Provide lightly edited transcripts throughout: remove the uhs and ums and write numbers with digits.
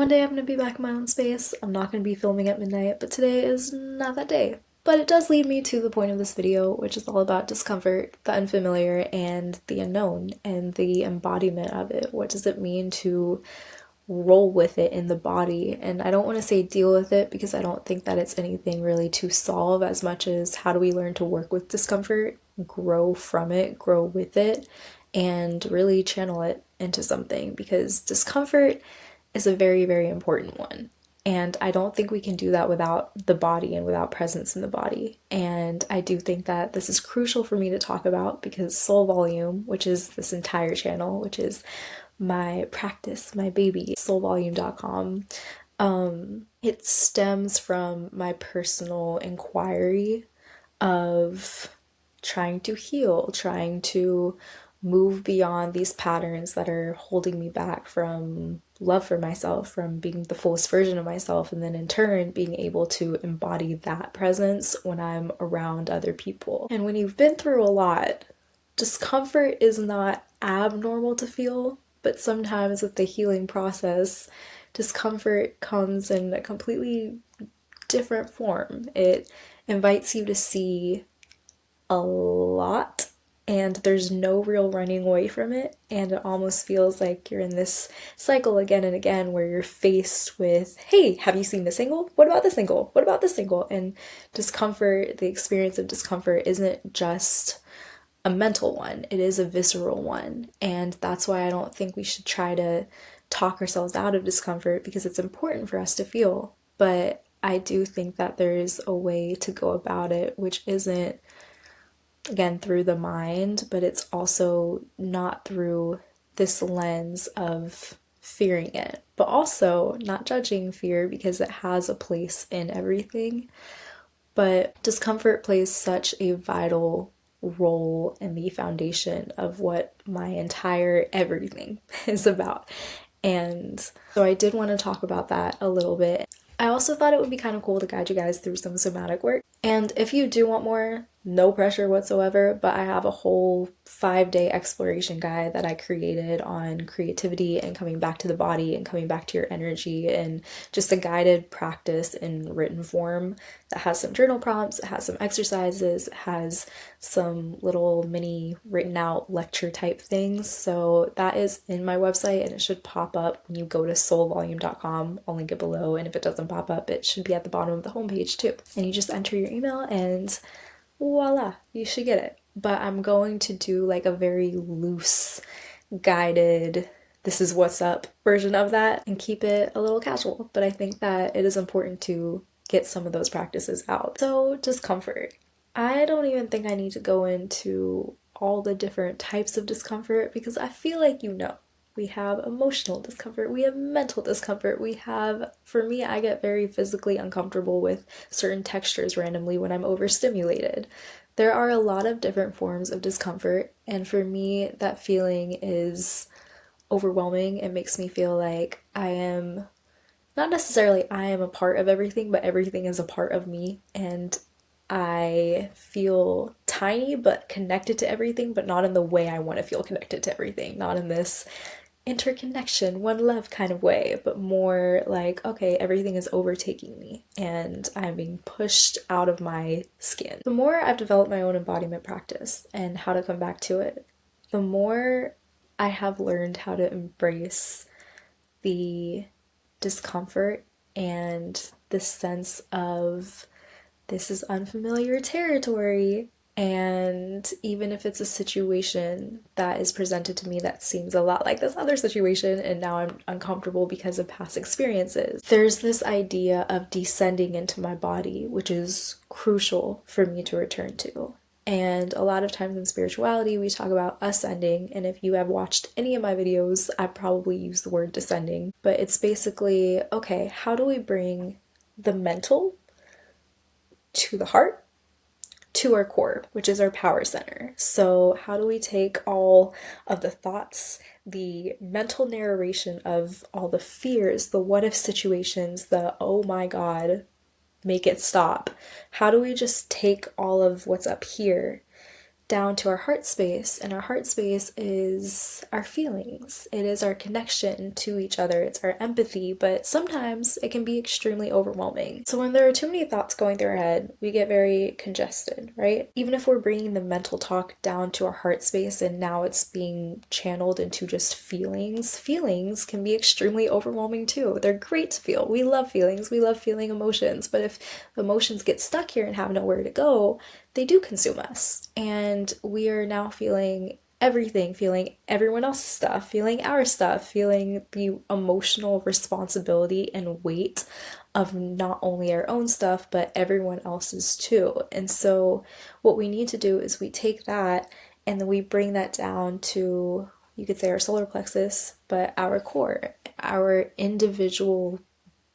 One day I'm going to be back in my own space. I'm not going to be filming at midnight, but today is not that day. But it does lead me to the point of this video, which is all about discomfort, the unfamiliar, and the unknown, and the embodiment of it. What does it mean to roll with it in the body? And I don't want to say deal with it because I don't think that it's anything really to solve as much as how do we learn to work with discomfort, grow from it, grow with it, and really channel it into something, because discomfort is a very, very important one. And I don't think we can do that without the body and without presence in the body. And I do think that this is crucial for me to talk about because Soul Volume, which is this entire channel, which is my practice, my baby, soulvolume.com, it stems from my personal inquiry of trying to heal, trying to move beyond these patterns that are holding me back from love for myself, from being the fullest version of myself, and then in turn being able to embody that presence when I'm around other people. And when you've been through a lot, discomfort is not abnormal to feel, but sometimes with the healing process, discomfort comes in a completely different form. It invites you to see a lot, and there's no real running away from it, and it almost feels like you're in this cycle again and again where you're faced with, hey, have you seen this angle? What about this angle? What about this angle? And discomfort, the experience of discomfort, isn't just a mental one, it is a visceral one. And that's why I don't think we should try to talk ourselves out of discomfort, because it's important for us to feel. But I do think that there's a way to go about it, which isn't, again, through the mind, but it's also not through this lens of fearing it, but also not judging fear because it has a place in everything. But discomfort plays such a vital role in the foundation of what my entire everything is about. And so I did want to talk about that a little bit. I also thought it would be kind of cool to guide you guys through some somatic work. And if you do want more, no pressure whatsoever, but I have a whole 5-day exploration guide that I created on creativity and coming back to the body and coming back to your energy, and just a guided practice in written form that has some journal prompts, it has some exercises, it has some little mini written out lecture type things. So that is in my website, and it should pop up when you go to soulvolume.com. I'll link it below, and if it doesn't pop up, it should be at the bottom of the homepage too. And you just enter your email and voila, you should get it. But I'm going to do like a very loose, guided, this is what's up version of that, and keep it a little casual. But I think that it is important to get some of those practices out. So, discomfort. I don't even think I need to go into all the different types of discomfort, because I feel like you know. We have emotional discomfort, we have mental discomfort, we have, for me, I get very physically uncomfortable with certain textures randomly when I'm overstimulated. There are a lot of different forms of discomfort, and for me, that feeling is overwhelming. It makes me feel like I am, not necessarily I am a part of everything, but everything is a part of me, and I feel tiny but connected to everything, but not in the way I want to feel connected to everything, not in this interconnection, one love kind of way, but more like, okay, everything is overtaking me and I'm being pushed out of my skin. The more I've developed my own embodiment practice and how to come back to it, the more I have learned how to embrace the discomfort and the sense of this is unfamiliar territory. And even if it's a situation that is presented to me that seems a lot like this other situation, and now I'm uncomfortable because of past experiences, there's this idea of descending into my body, which is crucial for me to return to. And a lot of times in spirituality, we talk about ascending, and if you have watched any of my videos, I've probably used the word descending, but it's basically, okay, how do we bring the mental to the heart, to our core, which is our power center? So how do we take all of the thoughts, the mental narration of all the fears, the what if situations, the oh my god, make it stop? How do we just take all of what's up here down to our heart space, and our heart space is our feelings. It is our connection to each other. It's our empathy, but sometimes it can be extremely overwhelming. So when there are too many thoughts going through our head, we get very congested, right? Even if we're bringing the mental talk down to our heart space and now it's being channeled into just feelings, feelings can be extremely overwhelming too. They're great to feel. We love feelings. We love feeling emotions, but if emotions get stuck here and have nowhere to go, they do consume us. And we are now feeling everything, feeling everyone else's stuff, feeling our stuff, feeling the emotional responsibility and weight of not only our own stuff, but everyone else's too. And so, what we need to do is we take that and then we bring that down to, you could say, our solar plexus, but our core, our individual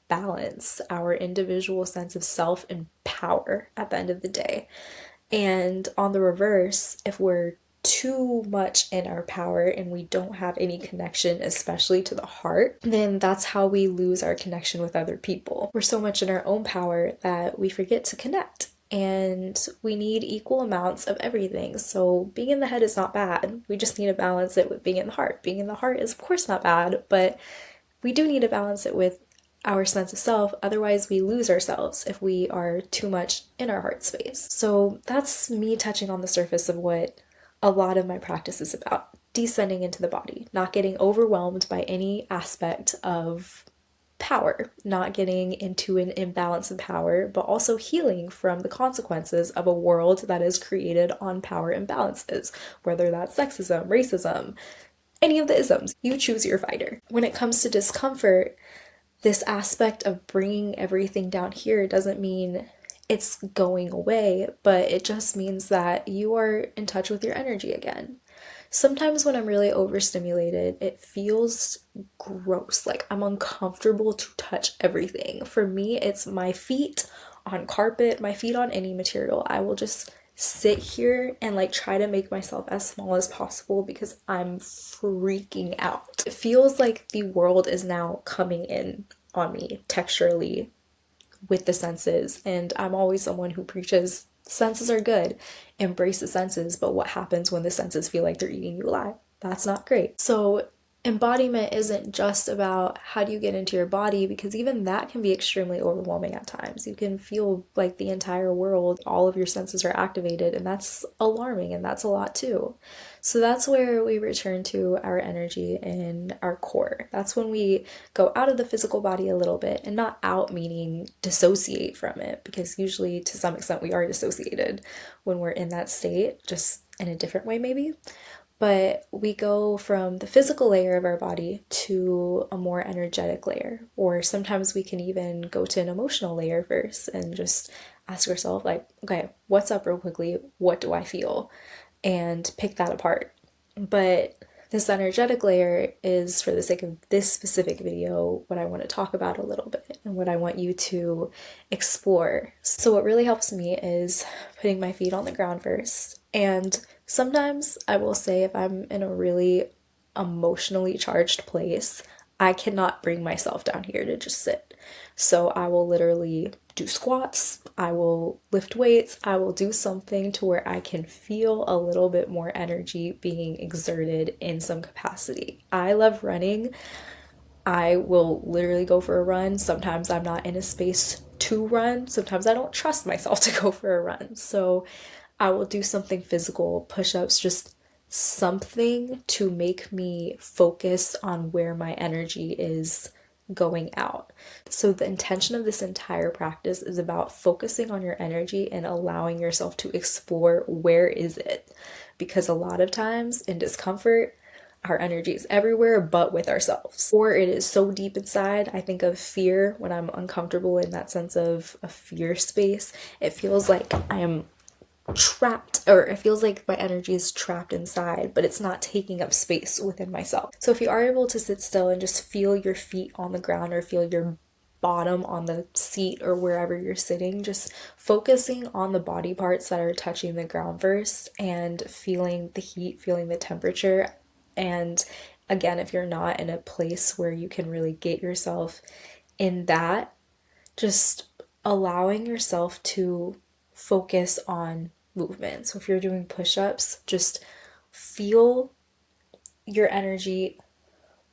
balance, our individual sense of self and power at the end of the day. And on the reverse, if we're too much in our power and we don't have any connection, especially to the heart, then that's how we lose our connection with other people. We're so much in our own power that we forget to connect. And we need equal amounts of everything. So being in the head is not bad. We just need to balance it with being in the heart. Being in the heart is, of course, not bad, but we do need to balance it with our sense of self. Otherwise, we lose ourselves if we are too much in our heart space. So that's me touching on the surface of what a lot of my practice is about. Descending into the body, not getting overwhelmed by any aspect of power, not getting into an imbalance of power, but also healing from the consequences of a world that is created on power imbalances, whether that's sexism, racism, any of the isms. You choose your fighter. When it comes to discomfort, this aspect of bringing everything down here doesn't mean it's going away, but it just means that you are in touch with your energy again. Sometimes when I'm really overstimulated, it feels gross, like I'm uncomfortable to touch everything. For me, it's my feet on carpet, my feet on any material. I will just sit here and like try to make myself as small as possible because I'm freaking out. It feels like the world is now coming in on me texturally with the senses, and I'm always someone who preaches senses are good, embrace the senses, but what happens when the senses feel like they're eating you alive? That's not great. So embodiment isn't just about how do you get into your body, because even that can be extremely overwhelming at times. You can feel like the entire world, all of your senses are activated, and that's alarming, and that's a lot too. So that's where we return to our energy and our core. That's when we go out of the physical body a little bit, and not out meaning dissociate from it, because usually to some extent we are dissociated when we're in that state, just in a different way maybe. But we go from the physical layer of our body to a more energetic layer, or sometimes we can even go to an emotional layer first and just ask ourselves, like, okay, what's up real quickly? What do I feel? And pick that apart. But this energetic layer is, for the sake of this specific video, what I want to talk about a little bit and what I want you to explore. So what really helps me is putting my feet on the ground first. And sometimes I will say, if I'm in a really emotionally charged place, I cannot bring myself down here to just sit. So I will literally do squats, I will lift weights, I will do something to where I can feel a little bit more energy being exerted in some capacity. I love running. I will literally go for a run. Sometimes I'm not in a space to run. Sometimes I don't trust myself to go for a run. So I will do something physical, push-ups, just something to make me focus on where my energy is going out. So the intention of this entire practice is about focusing on your energy and allowing yourself to explore, where is it? Because a lot of times in discomfort, our energy is everywhere but with ourselves. Or it is so deep inside. I think of fear when I'm uncomfortable in that sense of a fear space. It feels like I am trapped, or it feels like my energy is trapped inside, but it's not taking up space within myself. So if you are able to sit still and just feel your feet on the ground, or feel your bottom on the seat or wherever you're sitting, just focusing on the body parts that are touching the ground first and feeling the heat, feeling the temperature. And again, if you're not in a place where you can really get yourself in that, just allowing yourself to focus on movement. So if you're doing push-ups, just feel your energy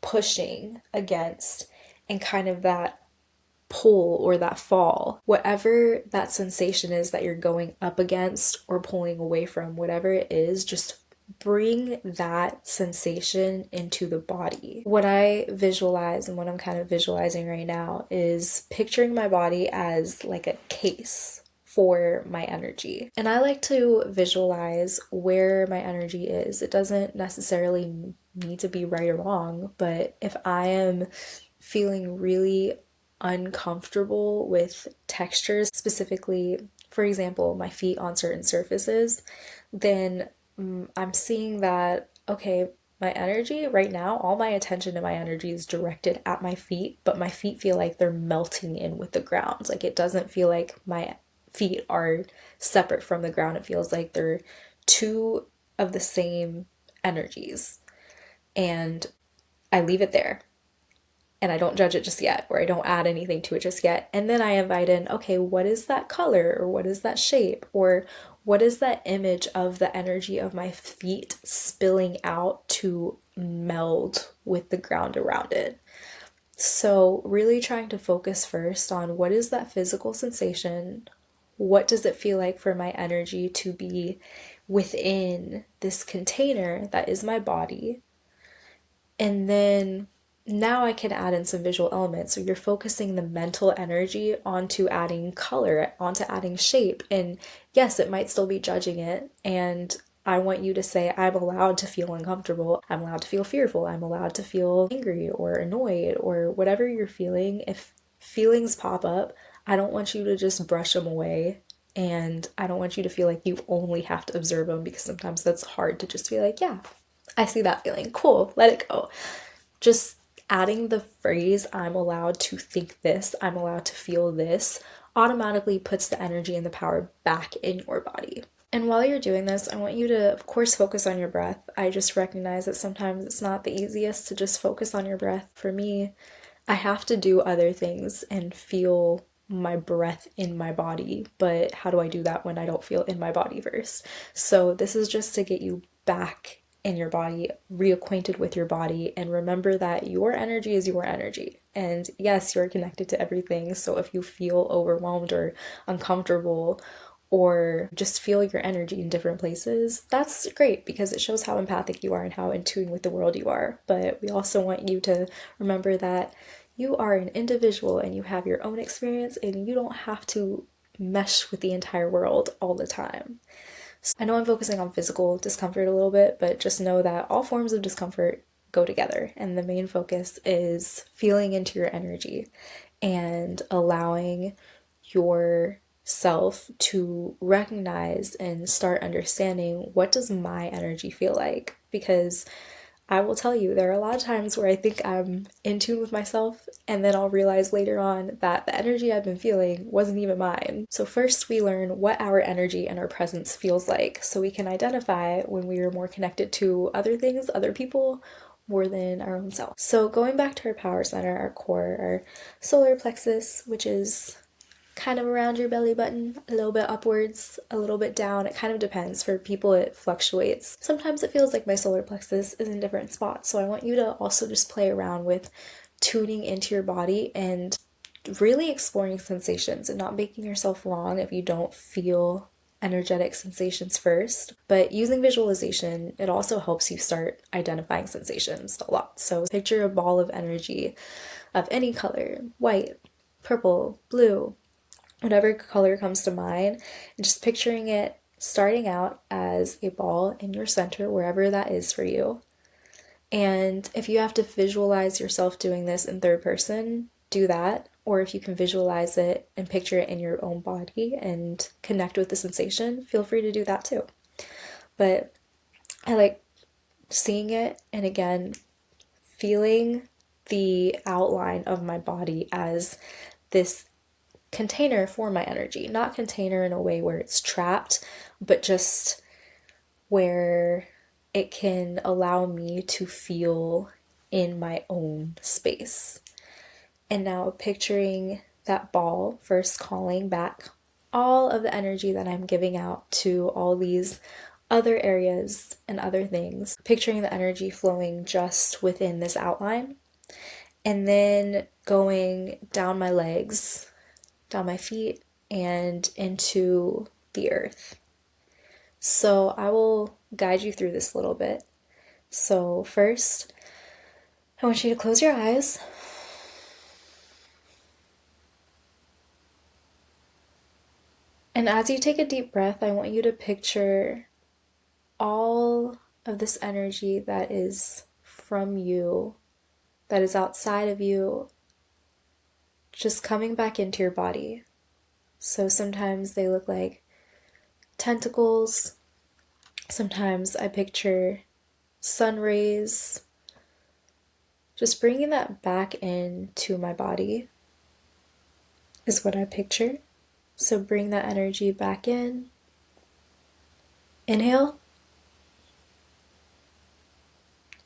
pushing against and kind of that pull or that fall, whatever that sensation is that you're going up against or pulling away from, whatever it is, just bring that sensation into the body. What I visualize and what I'm kind of visualizing right now is picturing my body as like a case for my energy. And I like to visualize where my energy is. It doesn't necessarily need to be right or wrong, but if I am feeling really uncomfortable with textures, specifically, for example, my feet on certain surfaces, then I'm seeing that, okay, my energy right now, all my attention and my energy is directed at my feet, but my feet feel like they're melting in with the ground. Like it doesn't feel like my feet are separate from the ground. It feels like they're two of the same energies. And I leave it there and I don't judge it just yet, or I don't add anything to it just yet. And then I invite in, okay, what is that color, or what is that shape, or what is that image of the energy of my feet spilling out to meld with the ground around it? So, really trying to focus first on what is that physical sensation? What does it feel like for my energy to be within this container that is my body? And then now I can add in some visual elements. So you're focusing the mental energy onto adding color, onto adding shape. And yes, it might still be judging it. And I want you to say, I'm allowed to feel uncomfortable. I'm allowed to feel fearful. I'm allowed to feel angry or annoyed or whatever you're feeling. If feelings pop up, I don't want you to just brush them away. And I don't want you to feel like you only have to observe them, because sometimes that's hard to just be like, yeah, I see that feeling. Cool, let it go. Just adding the phrase, I'm allowed to think this, I'm allowed to feel this, automatically puts the energy and the power back in your body. And while you're doing this, I want you to, of course, focus on your breath. I just recognize that sometimes it's not the easiest to just focus on your breath. For me, I have to do other things and feel my breath in my body, but how do I do that when I don't feel in my body first? So this is just to get you back in your body, reacquainted with your body, and remember that your energy is your energy. And yes, you're connected to everything. So if you feel overwhelmed or uncomfortable or just feel your energy in different places, that's great, because it shows how empathic you are and how in tune with the world you are. But we also want you to remember that you are an individual and you have your own experience, and you don't have to mesh with the entire world all the time. I know I'm focusing on physical discomfort a little bit, but just know that all forms of discomfort go together, and the main focus is feeling into your energy and allowing yourself to recognize and start understanding, what does my energy feel like? Because I will tell you, there are a lot of times where I think I'm in tune with myself, and then I'll realize later on that the energy I've been feeling wasn't even mine. So first we learn what our energy and our presence feels like, so we can identify when we are more connected to other things, other people, more than our own self. So going back to our power center, our core, our solar plexus, which is kind of around your belly button, a little bit upwards, a little bit down. It kind of depends. For people, it fluctuates. Sometimes it feels like my solar plexus is in different spots. So I want you to also just play around with tuning into your body and really exploring sensations and not making yourself wrong if you don't feel energetic sensations first. But using visualization, it also helps you start identifying sensations a lot. So picture a ball of energy of any color, white, purple, blue, whatever color comes to mind, and just picturing it starting out as a ball in your center, wherever that is for you. And if you have to visualize yourself doing this in third person, do that. Or if you can visualize it and picture it in your own body and connect with the sensation, feel free to do that too. But I like seeing it, and again, feeling the outline of my body as this container for my energy. Not container in a way where it's trapped, but just where it can allow me to feel in my own space. And now picturing that ball first calling back all of the energy that I'm giving out to all these other areas and other things, picturing the energy flowing just within this outline, and then going down my legs, down my feet, and into the earth. So I will guide you through this a little bit. So first, I want you to close your eyes. And as you take a deep breath, I want you to picture all of this energy that is from you, that is outside of you, just coming back into your body. So sometimes they look like tentacles. Sometimes I picture sun rays. Just bringing that back into my body is what I picture. So bring that energy back in. Inhale.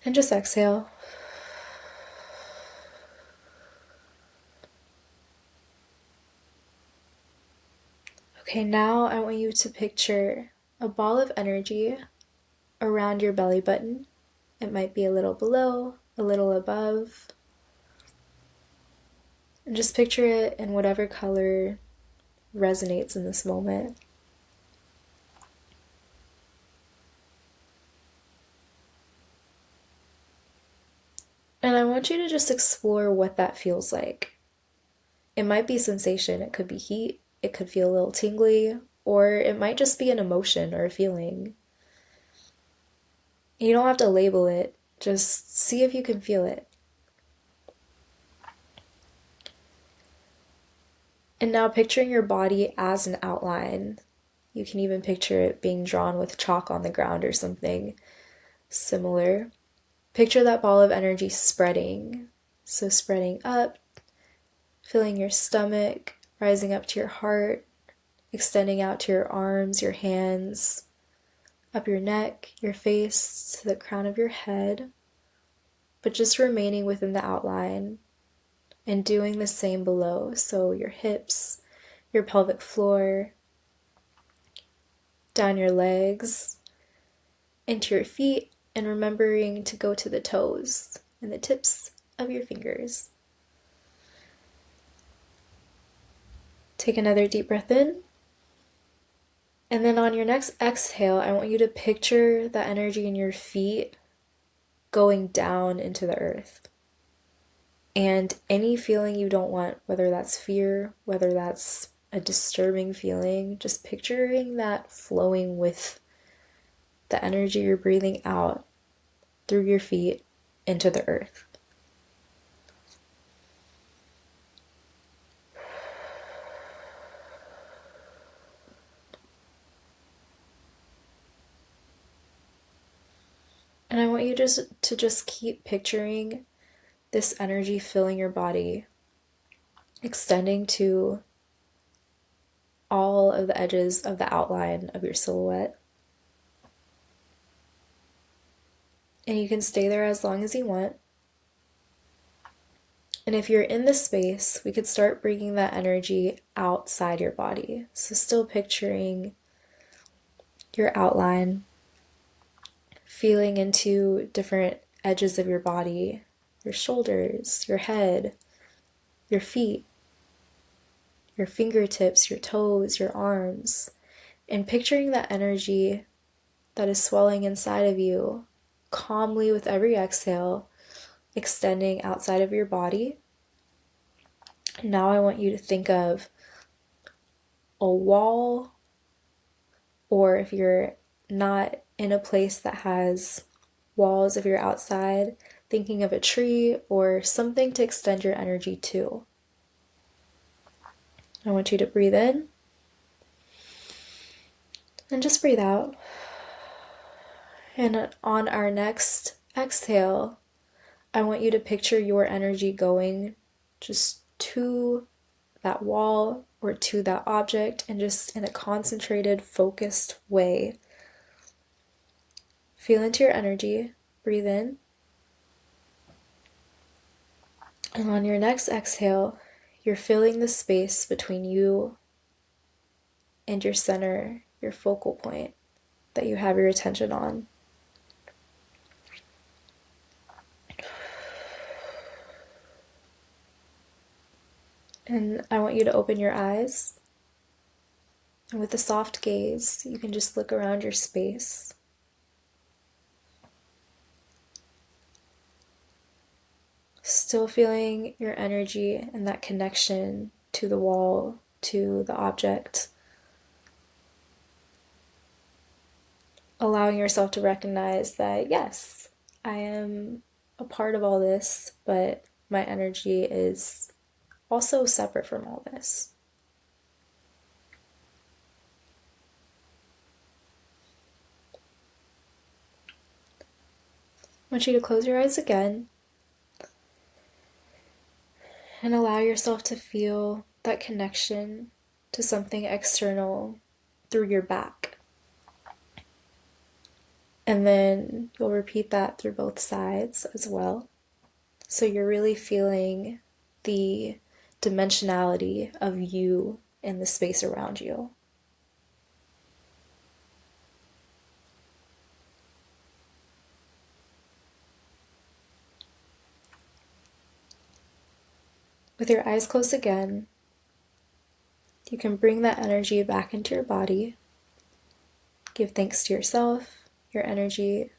And just exhale. Okay, now I want you to picture a ball of energy around your belly button. It might be a little below, a little above. And just picture it in whatever color resonates in this moment. And I want you to just explore what that feels like. It might be sensation, it could be heat, it could feel a little tingly, or it might just be an emotion or a feeling. You don't have to label it, just see if you can feel it. And now picturing your body as an outline. You can even picture it being drawn with chalk on the ground or something similar. Picture that ball of energy spreading. So spreading up, filling your stomach, rising up to your heart, extending out to your arms, your hands, up your neck, your face, to the crown of your head, but just remaining within the outline and doing the same below. So your hips, your pelvic floor, down your legs, into your feet, and remembering to go to the toes and the tips of your fingers. Take another deep breath in. And then on your next exhale, I want you to picture the energy in your feet going down into the earth. And any feeling you don't want, whether that's fear, whether that's a disturbing feeling, just picturing that flowing with the energy you're breathing out through your feet into the earth. And I want you to just keep picturing this energy filling your body, extending to all of the edges of the outline of your silhouette. And you can stay there as long as you want. And if you're in this space, we could start bringing that energy outside your body. So still picturing your outline, feeling into different edges of your body, your shoulders, your head, your feet, your fingertips, your toes, your arms, and picturing that energy that is swelling inside of you calmly with every exhale, extending outside of your body. Now I want you to think of a wall, or if you're not in a place that has walls, if you're outside, thinking of a tree or something to extend your energy to. I want you to breathe in and just breathe out. And on our next exhale, I want you to picture your energy going just to that wall or to that object, and just in a concentrated, focused way. Feel into your energy, breathe in. And on your next exhale, you're filling the space between you and your center, your focal point that you have your attention on. And I want you to open your eyes. And with a soft gaze, you can just look around your space. Still feeling your energy and that connection to the wall, to the object. Allowing yourself to recognize that, yes, I am a part of all this, but my energy is also separate from all this. I want you to close your eyes again and allow yourself to feel that connection to something external through your back. And then you'll repeat that through both sides as well. So you're really feeling the dimensionality of you and the space around you. With your eyes closed again, you can bring that energy back into your body. Give thanks to yourself, your energy,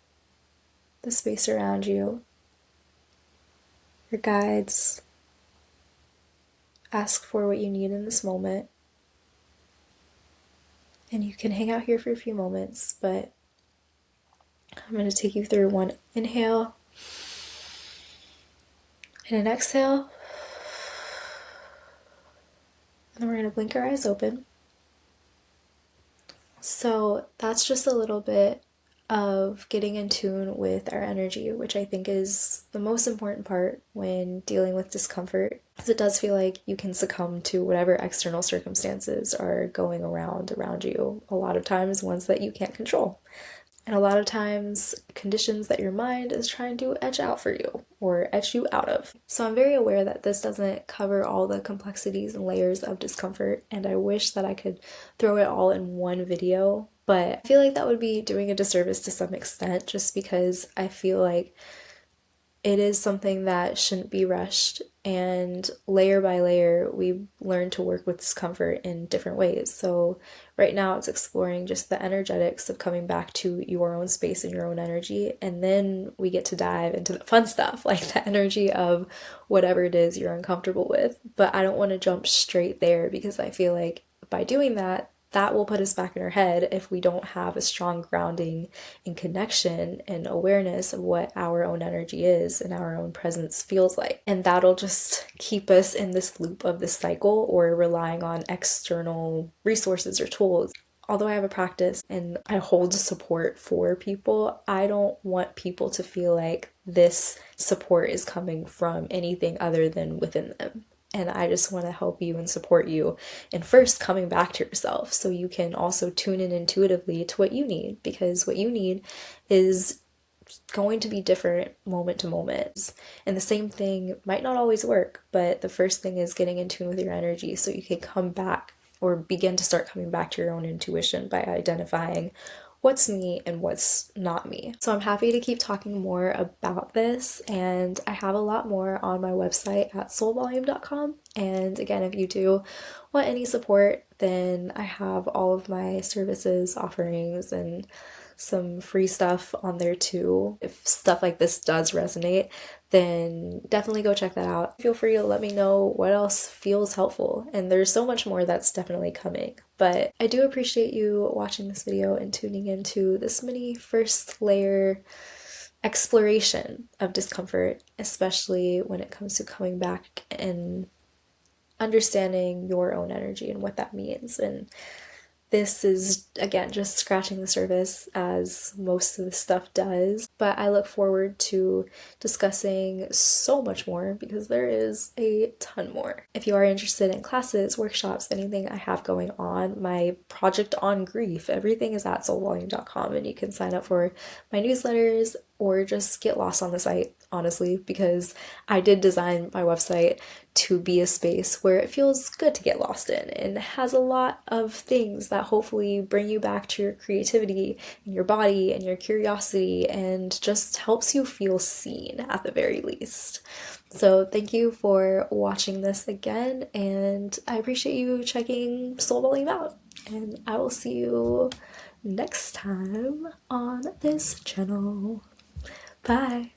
the space around you, your guides. Ask for what you need in this moment. And you can hang out here for a few moments, but I'm going to take you through one inhale and an exhale. And then we're going to blink our eyes open. So that's just a little bit of getting in tune with our energy, which I think is the most important part when dealing with discomfort, because it does feel like you can succumb to whatever external circumstances are going around you, a lot of times ones that you can't control. And a lot of times, conditions that your mind is trying to edge out for you or edge you out of. So I'm very aware that this doesn't cover all the complexities and layers of discomfort, and I wish that I could throw it all in one video, but I feel like that would be doing a disservice to some extent, just because I feel like it is something that shouldn't be rushed, and layer by layer we learn to work with discomfort in different ways. So right now it's exploring just the energetics of coming back to your own space and your own energy, and then we get to dive into the fun stuff, like the energy of whatever it is you're uncomfortable with. But I don't want to jump straight there, because I feel like by doing that, that will put us back in our head if we don't have a strong grounding and connection and awareness of what our own energy is and our own presence feels like. And that'll just keep us in this loop of this cycle, or relying on external resources or tools. Although I have a practice and I hold support for people, I don't want people to feel like this support is coming from anything other than within them. And I just want to help you and support you in first coming back to yourself, so you can also tune in intuitively to what you need, because what you need is going to be different moment to moment. And the same thing might not always work, but the first thing is getting in tune with your energy so you can come back, or begin to start coming back to your own intuition by identifying what's me and what's not me. So I'm happy to keep talking more about this, and I have a lot more on my website at soulvolume.com. And again, if you do want any support, then I have all of my services, offerings, and some free stuff on there too. If stuff like this does resonate, then definitely go check that out. Feel free to let me know what else feels helpful, and there's so much more that's definitely coming. But I do appreciate you watching this video and tuning into this mini first layer exploration of discomfort, especially when it comes to coming back and understanding your own energy and what that means. And this is, again, just scratching the surface, as most of the stuff does, but I look forward to discussing so much more, because there is a ton more. If you are interested in classes, workshops, anything I have going on, my project on grief, everything is at soulvolume.com, and you can sign up for my newsletters or just get lost on the site, honestly, because I did design my website to be a space where it feels good to get lost in and has a lot of things that hopefully bring you back to your creativity and your body and your curiosity and just helps you feel seen at the very least. So, thank you for watching this again, and I appreciate you checking Soul Volume out. And I will see you next time on this channel. Bye.